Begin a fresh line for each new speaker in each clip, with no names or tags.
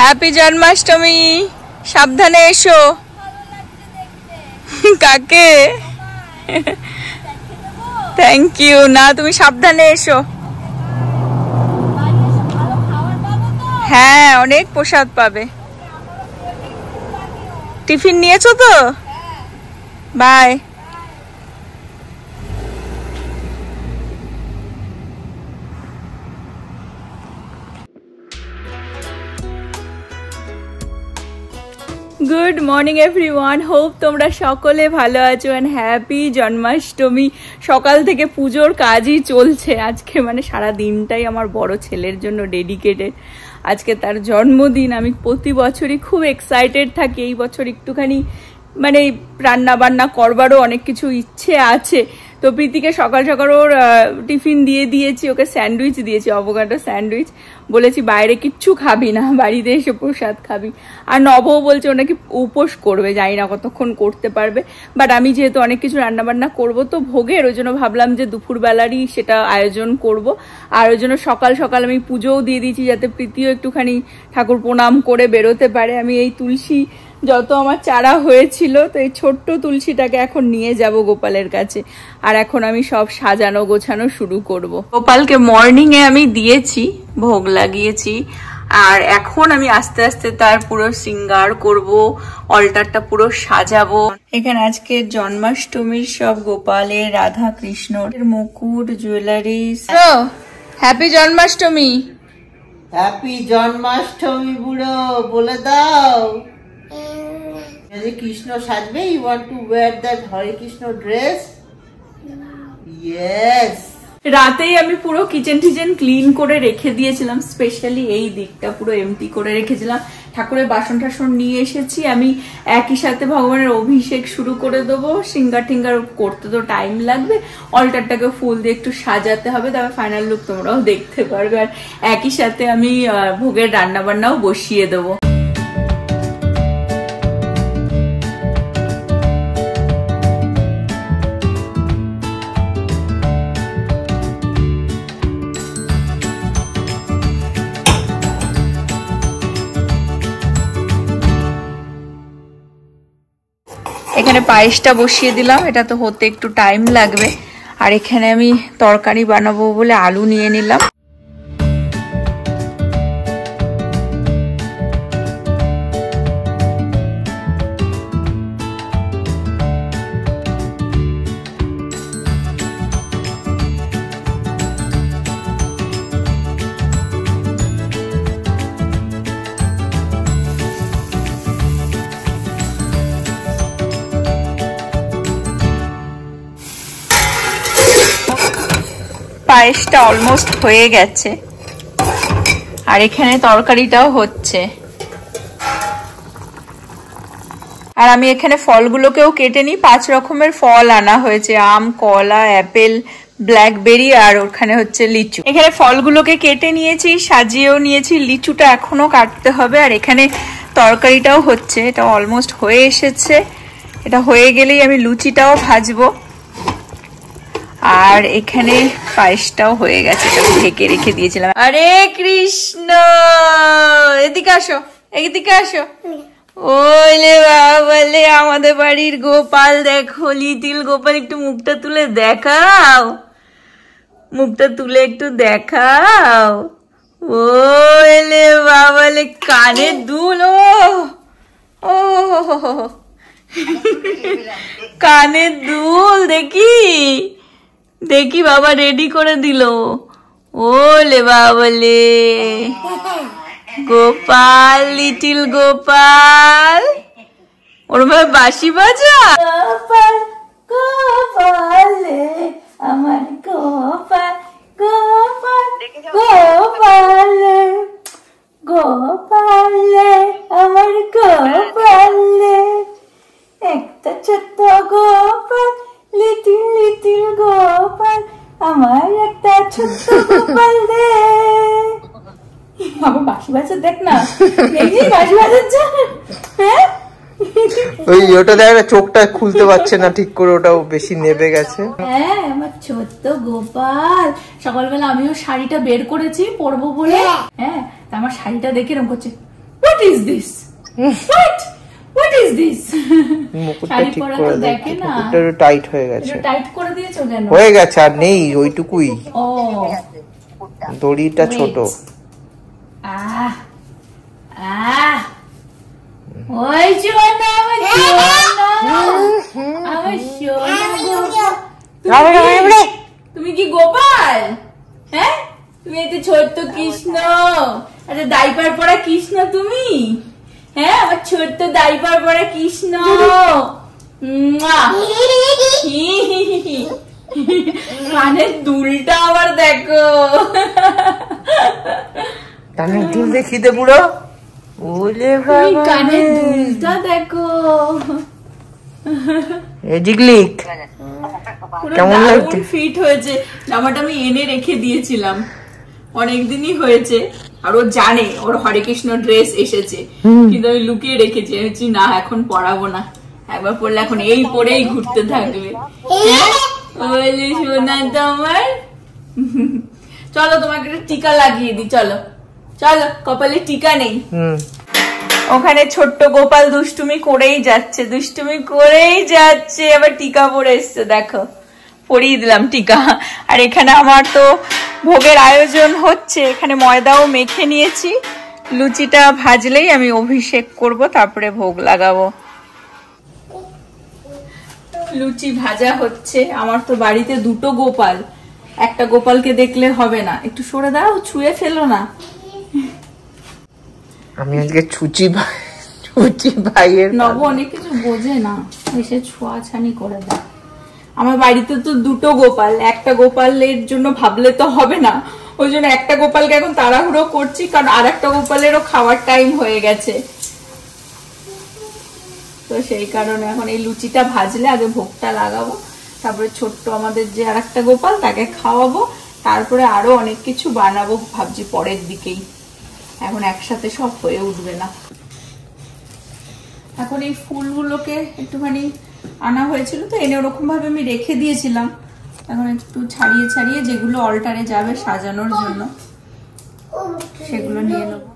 Happy Janmashtami. সাবধানে এসো। কাকে? Thank you. না, তুমি সাবধানে এসো। হ্যাঁ, অনেক প্রসাদ পাবে। টিফিন নিয়েছো তো? Bye. Good morning everyone, hope তোমরা সকলে ভালো আছো এন্ড হ্যাপি জন্মাষ্টমী। সকাল থেকে পুজোর কাজই চলছে। আজকে মানে সারা দিনটাই আমার বড় ছেলের জন্য ডেডিকেটেড। আজকে তার জন্মদিন। আমি প্রতি বছরই খুব এক্সাইটেড থাকি। এই বছর একটুখানি মানে রান্না বান্না করবারও অনেক কিছু ইচ্ছে আছে। তো প্রীতিকে সকাল সকাল ওর টিফিন দিয়ে দিয়েছি, ওকে স্যান্ডউইচ দিয়েছি, অ্যাভোকাডো স্যান্ডউইচ। বলেছি বাইরে কিচ্ছু খাবি না, বাড়িতে এসে প্রসাদ খাবি। আর নবও বলছে ও নাকি উপোস করবে, জানি না কতক্ষণ করতে পারবে। বাট আমি যেহেতু অনেক কিছু রান্না বান্না করবো তো ভোগের, ওই জন্য ভাবলাম যে দুপুরবেলারই সেটা আয়োজন করব। আর ওই জন্য সকাল সকাল আমি পুজোও দিয়ে দিয়েছি, যাতে প্রীতিও একটুখানি ঠাকুর প্রণাম করে বেরোতে পারে। আমি এই তুলসী যত আমার চারা হয়েছিল, তো এই ছোট্ট তুলসীটাকে এখন নিয়ে যাব গোপালের কাছে। আর এখন আমি সব সাজানো গোছানো শুরু করব। গোপালকে মর্নিং এ আমি দিয়েছি, ভোগ লাগিয়েছি। আর এখন আমি আস্তে আস্তে তার পুরো শৃঙ্গার করব, অলটারটা পুরো সাজাবো। এখানে আজকে জন্মাষ্টমীর সব গোপালের, রাধা কৃষ্ণর মুকুট, jewellery. Happy Janmashtami.
Happy Janmashtami বুড়ো, বলে দাও। কৃষ্ণ সাজবে? You want to wear that Hare Krishna dress? Yes.
রাতেই আমি পুরো কিচেন টিচেন ক্লিন করে রেখে দিয়েছিলাম, স্পেশালি এই দিকটা পুরো এমটি করে রেখেছিলাম। ঠাকুরের বাসন টাসন নিয়ে এসেছি। আমি একই সাথে ভগবানের অভিষেক শুরু করে দেবো। সিঙ্গার টিঙ্গার করতে তো টাইম লাগবে, অলটারটাকে ফুল দিয়ে একটু সাজাতে হবে, তবে ফাইনাল লুক তোমরাও দেখতে পারবে। আর একই সাথে আমি ভোগের রান্না বান্নাও বসিয়ে দেবো। এখানে পায়েসটা বসিয়ে দিলাম, এটা তো হতে একটু টাইম লাগবে। আর এখানে আমি তরকারি বানাবো বলে আলু নিয়ে নিলাম। পায়েসটা অলমোস্ট হয়ে গেছে, আর এখানে তরকারিটাও হচ্ছে। আর আমি এখানে ফলগুলোকেও কেটে নিই। 5 রকমের ফল আনা হয়েছে, আম, কলা, অ্যাপেল, ব্ল্যাকবেরি, আর ওখানে হচ্ছে লিচু। এখানে ফলগুলোকে কেটে নিয়েছি, সাজিয়েও নিয়েছি। লিচুটা এখনো কাটতে হবে। আর এখানে তরকারিটাও হচ্ছে, এটা অলমোস্ট হয়ে এসেছে। এটা হয়ে গেলেই আমি লুচিটাও ভাজবো। আর এখানে পায়েসটাও হয়ে গেছে, এটা ঢেকে রেখে দিয়েছিলাম। আরে কৃষ্ণ, এদিকে আসো, এদিকে আসো। ওলে বাবালে, আমাদের বাড়ির গোপাল দেখো, লিটিল গোপাল। একটু মুখটা তুলে দেখাও, মুখটা তুলে একটু দেখাও। ওলে বাবালে, কানের দুল। ও কানের দুল, দেখি দেখি, বাবা রেডি করে দিল। ওলে বাবালে, গোপাল, লিটিল গোপাল। ওর ভাই বাঁশি বাজা। গোপাল গোপালে, আমার গোপাল, গোপাল গোপালে, গোপালে আমার গোপালে, একটা ছোট্ট গোপাল, লিটিল লিটিল গোপাল, আমার একটা ছোট্ট গোপাল দে। আমার বাঁশি বাজা দেখ না, বাঁশি বাজাচ্ছে। হ্যাঁ,
ওই ওটা দেখ না, চোখটা খুলতে পারছে না ঠিক করে, ওটাও বেশি নেবে গেছে।
হ্যাঁ, আমার ছোট্ট গোপাল। সকালবেলা আমিও শাড়িটা বের করেছি পরবো বলে। হ্যাঁ, তা আমার শাড়িটা দেখে এরকম করছে, is this? What is this?
মুকুটটা ঠিক করে দেখে না, মুকুটটা টাইট হয়ে গেছে।
এটা টাইট করে দিয়েছো কেন?
হয়ে গেছে, আর নেই ওইটুকুই।
ও,
দড়িটা ছোট।
ওই সোনা, আমার সোনা, তুমি কি গোপাল? হ্যাঁ, তুমি এতে ছোট্ট কৃষ্ণ, আচ্ছা ডাইপার পরা কৃষ্ণ তুমি? হ্যাঁ, আমার ছোট্ট ডাইপার পরা কৃষ্ণ। কানের দুলটা আবার দেখো,
কানের দুল দেখি দে বুড়ো। ওলে বাবা,
কানের দুলটা দেখো।
এজিগলিক কেমন লাগছে?
ফিট হয়েছে। জামাটা আমি এনে রেখে দিয়েছিলাম, অনেকদিনই হয়েছে। আর ও জানে ওর হরে কৃষ্ণ ড্রেস এসেছে, কিন্তু আমি লুকিয়ে রেখেছি। আমি না, এখন পরাবো না, একবার পরলে এখন এই পরেই ঘুরতে থাকবে। বলে শোনা তোমার, চলো তোমাকে একটা টিকা লাগিয়ে দি। চলো চলো, কপালে টিকা নেই। ওখানে ছোট্ট গোপাল দুষ্টুমি করেই যাচ্ছে, আবার টিকা পরে এসছে। দেখো, পরিয়ে দিলাম টিকা। আর এখানে আমার তো ভোগের আয়োজন হচ্ছে, এখানে ময়দাও মেখে নিয়েছি। লুচিটা ভাজলেই আমি অভিষেক করব, তারপরে ভোগ লাগাবো। লুচি ভাজা হচ্ছে। আমার তো বাড়িতে দুটো গোপাল, একটা গোপালকে দেখলে হবে না। একটু সরে দাও, ছুঁয়ে ফেলো না।
আমি আজকে ছুচি ভাইয়ের
নব অনেক কিছু বোঝে না, এসে ছোঁয়াছানি করে দেয়। আমার বাড়িতে তো দুটো গোপাল, একটা গোপালের জন্য ভাবলে তো হবে না, ওই জন্য একটা গোপালকে এখন তাড়াহুড়ো করছি, কারণ আর একটা গোপালেরও খাওয়ার টাইম হয়ে গেছে। তো সেই কারণে এখন এই লুচিটা ভাজলে আগে ভোগটা লাগাবো, তারপরে ছোট্ট আমাদের যে আর একটা গোপাল তাকে খাওয়াবো, তারপরে আরো অনেক কিছু বানাবো ভাবছি পরের দিকেই। এখন একসাথে সব হয়ে উঠবে না। এখন এই ফুলগুলোকে একটুখানি আনা হয়েছিল, তো এনে ওরকম ভাবে আমি রেখে দিয়েছিলাম। এখন একটু ছাড়িয়ে ছাড়িয়ে যেগুলো অল্টারে যাবে সাজানোর জন্য সেগুলো নিয়ে নেবো।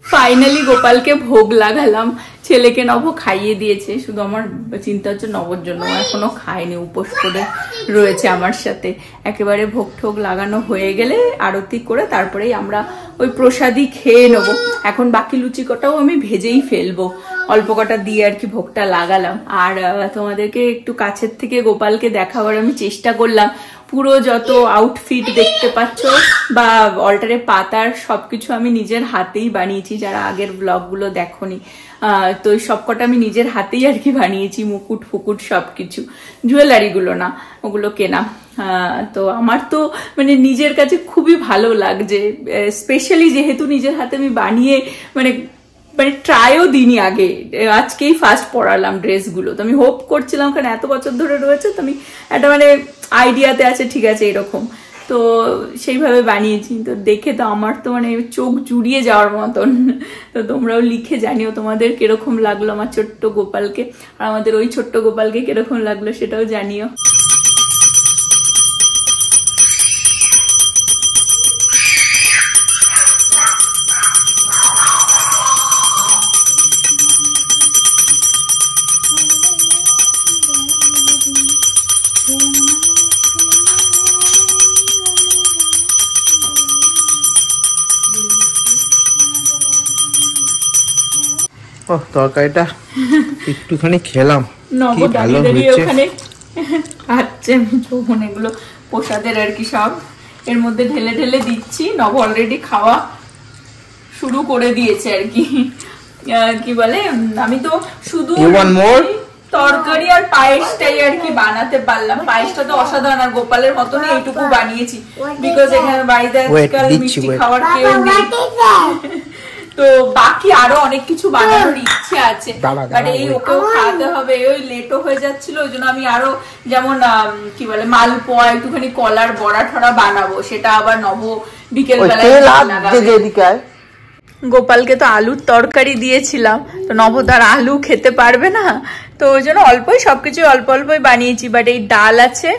ফাইনালি গোপালকে ভোগ লাগালাম, ছেলেকে নব খাইয়ে দিয়েছে। শুধু আমার চিন্তা হচ্ছে নবর জন্য, এখনো খায়নি, উপোস করে রয়েছে আমার সাথে। একেবারে ভোগ ঠোগ লাগানো হয়ে গেলে আরতি করে তারপরেই আমরা ওই প্রসাদই খেয়ে নেবো। এখন বাকি লুচি কটাও আমি ভেজেই ফেলবো, অল্প কটা দিয়ে আর কি ভোগটা লাগালাম। আর তোমাদেরকে একটু কাছের থেকে গোপালকে দেখাবার আমি চেষ্টা করলাম। পুরো যত আউটফিট দেখতে পাচ্ছ বা অল্টারে পাতার সবকিছু আমি নিজের হাতেই বানিয়েছি, যারা আগের ব্লগগুলো দেখোনি। তো সবকটা আমি নিজের হাতেই আর কি বানিয়েছি, মুকুট ফুকুট সবকিছু, জুয়েলারি গুলো না, ওগুলো কেনা। তো আমার তো মানে নিজের কাছে খুবই ভালো লাগছে, স্পেশালি যেহেতু নিজের হাতে আমি বানিয়ে মানে ট্রাইও দিইনি আগে, আজকেই ফার্স্ট পরালাম ড্রেসগুলো। তো আমি হোপ করছিলাম, কারণ এত বছর ধরে রয়েছে, তো আমি একটা মানে আইডিয়াতে আছে, ঠিক আছে এরকম, তো সেইভাবে বানিয়েছি। তো দেখে তো আমার তো মানে চোখ জুড়িয়ে যাওয়ার মতন। তো তোমরাও লিখে জানিও তোমাদের কিরকম লাগলো আমার ছোট্ট গোপালকে, আর আমাদের ওই ছোট্ট গোপালকে কিরকম লাগলো সেটাও জানিও।
তরকারিটা একটুখানি খেলাম,
নব দাঁড়িয়ে ওখানে খাচ্ছে যখন এগুলো প্রসাদের আর কি সব এর মধ্যে ঢেলে ঢেলে দিচ্ছি। নব অলরেডি খাওয়া শুরু করে দিয়েছে আর কি। কি বলে, আমি তো শুধু তরকারি আর পায়েসটাই আর কি বানাতে পারলাম। পায়েসটা তো অসাধারণ, আর গোপালের মতনই এইটুকু বানিয়েছি, বিকজ এখানে বাড়িতে আজকাল মিষ্টি খাওয়ার কেউ নেই। তো বাকি আরো অনেক কিছু বানানোর ইচ্ছে আছে, বাট এই ওকেও খাওয়াতে হবে, ওই লেটও হয়ে যাচ্ছিল, ওই জন্য আমি আরো যেমন কি বলে মালপোয়া, একটুখানি কলার বড়া ঠড়া বানাবো, সেটা আবার নব বিকেল বেলায়। গোপালকে তো আলুর তরকারি দিয়েছিলাম, তো নব তার আলু খেতে পারবে না, তো ওই জন্য অল্পই সবকিছু অল্প অল্পই বানিয়েছি। বাট এই ডাল আছে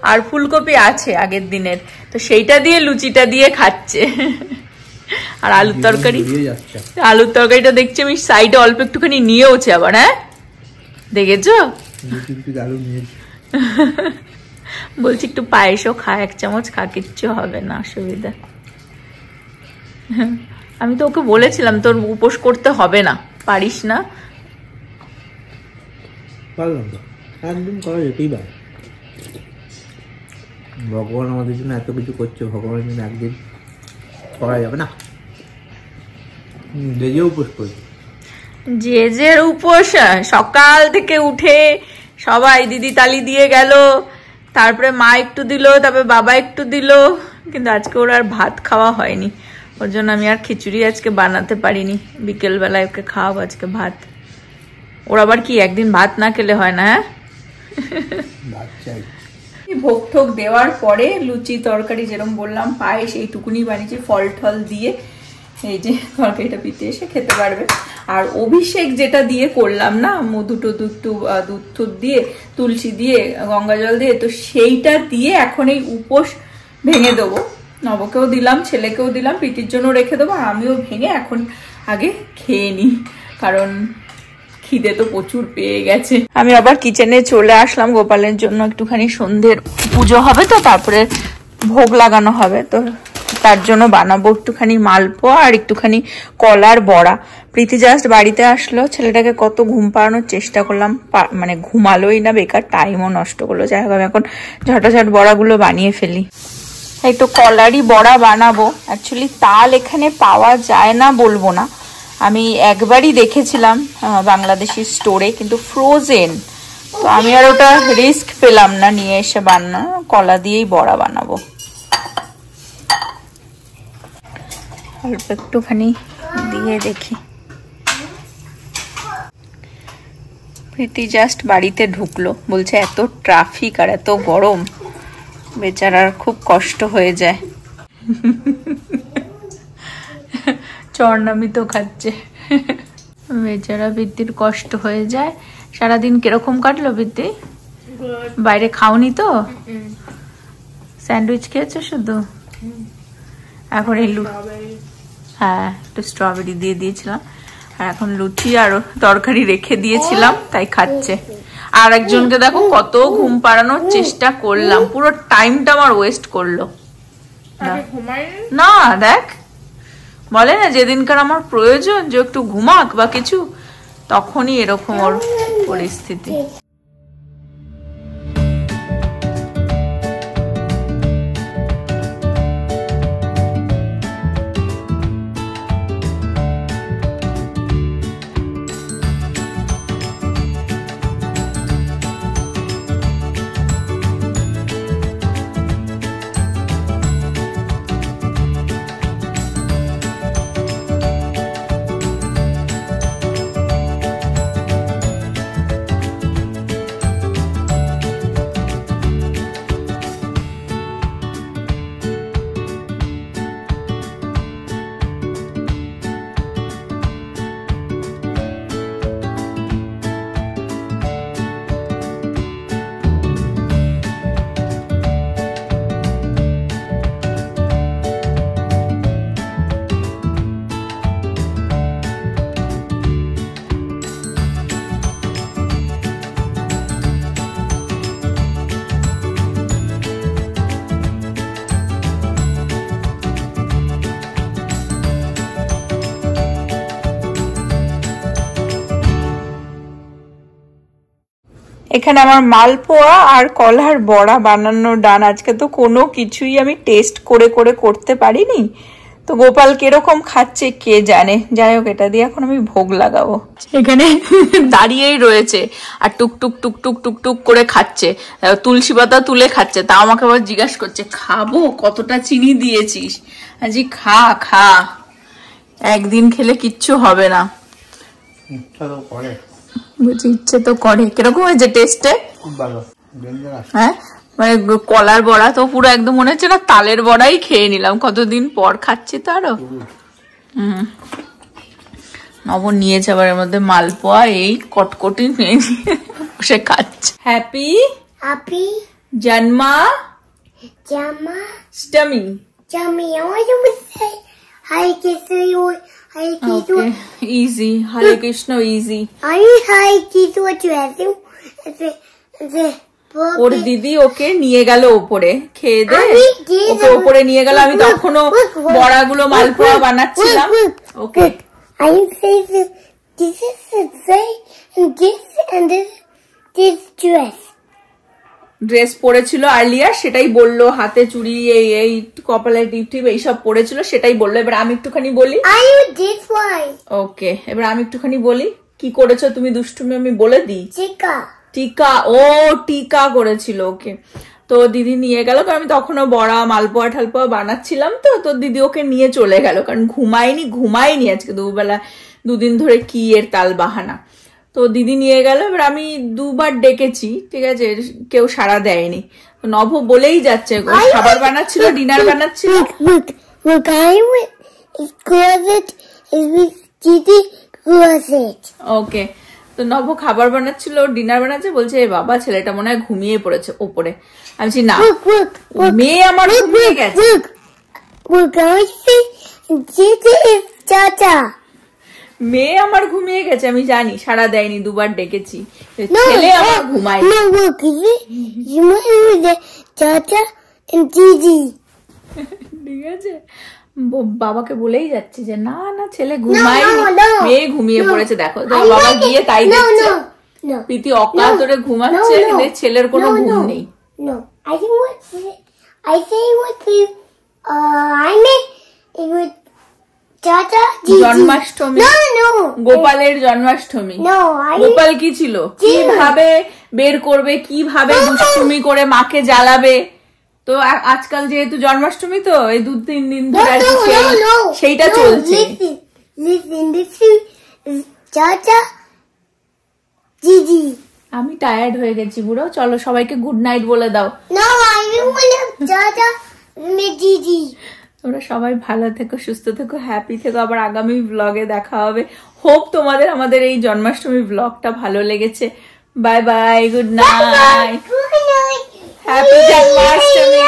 আর ফুলকপি আছে আগের দিনের, তো সেইটা দিয়ে লুচিটা দিয়ে খাচ্ছে। আর আলুর তরকারিটা দেখছি আমি সাইডে অল্প একটুখানি নিয়েওছে আবার। হ্যাঁ দেখেছো, বলছি একটু পায়েসও খা, 1 চামচ খা, কিচ্ছু হবে না, অসুবিধা। আমি তো ওকে বলেছিলাম তোর উপোস করতে হবে না, পারিস না।
ভগবান আমাদের জন্য এত কিছু করছে, ভগবানের জন্য একদিন করা যাবে না? যে উপোস করছে,
যে উপোস সকাল থেকে উঠে সবাই দিদি তালি দিয়ে গেল, তারপরে মা একটু দিল, তারপরে বাবা একটু দিল, কিন্তু আজকে ওর আর ভাত খাওয়া হয়নি, ওর জন্য আমি আর খিচুড়ি আজকে বানাতে পারিনি। বিকেল বেলায় ওকে খাওয়াবো আজকে ভাত। ওর আবার কি একদিন ভাত না খেলে হয় না? ভোগ ঠোক দেওয়ার পরে লুচি তরকারি যেরকম বললাম, পায়েস এইটুকুনি বানিয়েছি ফল টল দিয়ে। এই যে তরকারিটা পিতে এসে খেতে পারবে। আর অভিষেক যেটা দিয়ে করলাম না, মধু টধু দুধ দিয়ে তুলসী দিয়ে গঙ্গা জল দিয়ে, তো সেইটা দিয়ে এখন এই উপোস ভেঙে দেবো। নবকেও দিলাম, ছেলেকেও দিলাম, পিটির জন্য রেখে দেবো, আর আমিও ভেঙে এখন আগে খেয়ে নিই, কারণ খিদে তো প্রচুর পেয়ে গেছে। আমি আবার কিচেনে চলে আসলাম, গোপালের জন্য একটুখানি সন্ধ্যের পুজো হবে, তো তারপরে ভোগ লাগানো হবে, তো তার জন্য বানাবো একটুখানি মালপোয়া আর একটুখানি কলার বড়া। প্রীতি জাস্ট বাড়িতে আসলো, ছেলেটাকে কত ঘুম পাড়ানোর চেষ্টা করলাম, মানে ঘুমালোই না, বেকার টাইমও নষ্ট করলো। যাই হোক আমি এখন ঝটাঝট বড়াগুলো বানিয়ে ফেলি। একটু কলারই বড়া বানাবো। অ্যাকচুয়ালি তাল এখানে পাওয়া যায় না বলবো না, আমি একবারই দেখেছিলাম বাংলাদেশি স্টোরে, কিন্তু ফ্রোজেন, তো আমি আর ওটা রিস্ক পেলাম না নিয়ে এসে বানানো। কলা দিয়েই বড়া বানাবো। অল্প একটুখানি দিয়ে দেখি। প্রীতি জাস্ট বাড়িতে ঢুকলো, বলছে এত ট্রাফিক আর এত গরম, বেচারার খুব কষ্ট হয়ে যায়। চরনামি তো খাচ্ছে, বেচারা বৃদ্ধির কষ্ট হয়ে যায়। সারাদিন কিরকম কাটলো বৃদ্ধি? বাইরে খাওনি তো? স্যান্ডউইচ খেয়েছো শুধু? এখন এই হ্যাঁ একটু স্ট্রবেরি দিয়ে দিয়েছিলাম, আর এখন লুচি আর তরকারি রেখে দিয়েছিলাম, তাই খাচ্ছে। আর একজনকে দেখো কত ঘুম পাড়ানোর চেষ্টা করলাম, পুরো টাইমটা আমার ওয়েস্ট করলো। না দেখ বলে না যেদিনকার আমার প্রয়োজন যে একটু ঘুমাক বা কিছু, তখনই এরকম ওর পরিস্থিতি। এখানে আমার মালপোয়া আর কলার বড়া বানানোর ডান। আজকে তো কোনো কিছুই আমি টেস্ট করে করে করতে পারিনি, তো গোপাল কিরকম খাচ্ছে কে জানে। যাই হোক, এটা দিয়ে এখন আমি ভোগ লাগাবো। এখানে দাঁড়িয়েই রয়েছে আর টুকটুক টুকটুক টুকটুক করে খাচ্ছে, তুলসী পাতা তুলে খাচ্ছে। তা আমাকে আবার জিজ্ঞাসা করছে খাবো, কতটা চিনি দিয়েছিস? আজি খা খা, একদিন খেলে কিচ্ছু হবে না। বুঝি ইচ্ছে তো করে। কিরকম হয়েছে টেস্টে? হ্যাঁ, মানে কলার বড়া তো পুরো একদম মনে হচ্ছে না তালের বড়াই খেয়ে নিলাম, কতদিন পর খাচ্ছি তো আরো। নব নিয়েছে আবার এর মধ্যে মালপোয়া, এই কটকটি নিয়ে বসে খাচ্ছে। Happy happy Janmashtami. ইজি, হরে কৃষ্ণ ইজি। ওর দিদি ওকে নিয়ে গেল ওপরে, খেয়ে দে ওকে ওপরে নিয়ে গেল। আমি তখনও বড়াগুলো মালপোয়া বানাচ্ছিলাম। ওকে, ড্রেস পরেছিল আর্লিয়ার, সেটাই বললো। হাতে চুড়ি, এই কপালে টিপ টিপ এইসব পরেছিল, সেটাই বললো। এবার আমি একটুখানি বলি। ওকে, এবার আমি একটুখানি বলি কি করেছো তুমি দুষ্টুমি, আমি বলে দিই। টিকা, ও টিকা করেছিল। ওকে, তো দিদি নিয়ে গেল। তো আমি তখনও বড়া মালপোয়া ঠালপোয়া বানাচ্ছিলাম, তো দিদি ওকে নিয়ে চলে গেল, কারণ ঘুমায়নি আজকে দুবেলা, দুদিন ধরে কি এর তাল বাহানা। তো দিদি নিয়ে গেল। এবার আমি দুবার ডেকেছি, ঠিক আছে, কেউ সাড়া দেয়নি। নভ বলেই যাচ্ছে, খাবার বানাচ্ছিল, ডিনার বানাচ্ছিল। ওকে, তো নভ খাবার বানাচ্ছিল, ডিনার বানাচ্ছে, বলছে এ বাবা ছেলেটা মনে হয় ঘুমিয়ে পড়েছে ওপরে। আমি বলছি না, মেয়ে আমার ঘুমিয়ে গেছে। মেয়ে আমার ঘুমিয়ে গেছে, আমি জানি, সাড়া দেয়নি, দুবার ডেকেছি, ছেলে আমার ঘুমায়। ঠিক আছে, বাবাকে বলেই যাচ্ছে যে না না ছেলে ঘুমায়নি, মেয়ে ঘুমিয়ে পড়েছে। দেখো বাবা গিয়ে তাই দেখছে, প্রীতি অকাতরে ঘুমাচ্ছে, ছেলের কোনো ঘুম নেই। জন্মাষ্টমী, গোপালের জন্মাষ্টমী। গোপাল কি ছিল, কিভাবে বের করবে, কিভাবে দুষ্টুমি করে মাকে জ্বালাবে। তো আজকাল যেহেতু জন্মাষ্টমী, তো এই 2-3 দিন ধরে আর কি সেইটা চলছে। আমি টায়ার্ড হয়ে গেছি বুড়ো, চলো সবাইকে গুড নাইট বলে দাও। তোমরা সবাই ভালো থেকো, সুস্থ থেকো, হ্যাপি থেকো। আবার আগামী ব্লগে দেখা হবে। হোপ তোমাদের আমাদের এই জন্মাষ্টমী ব্লগটা ভালো লেগেছে। Bye bye, good night, happy Janmashtami.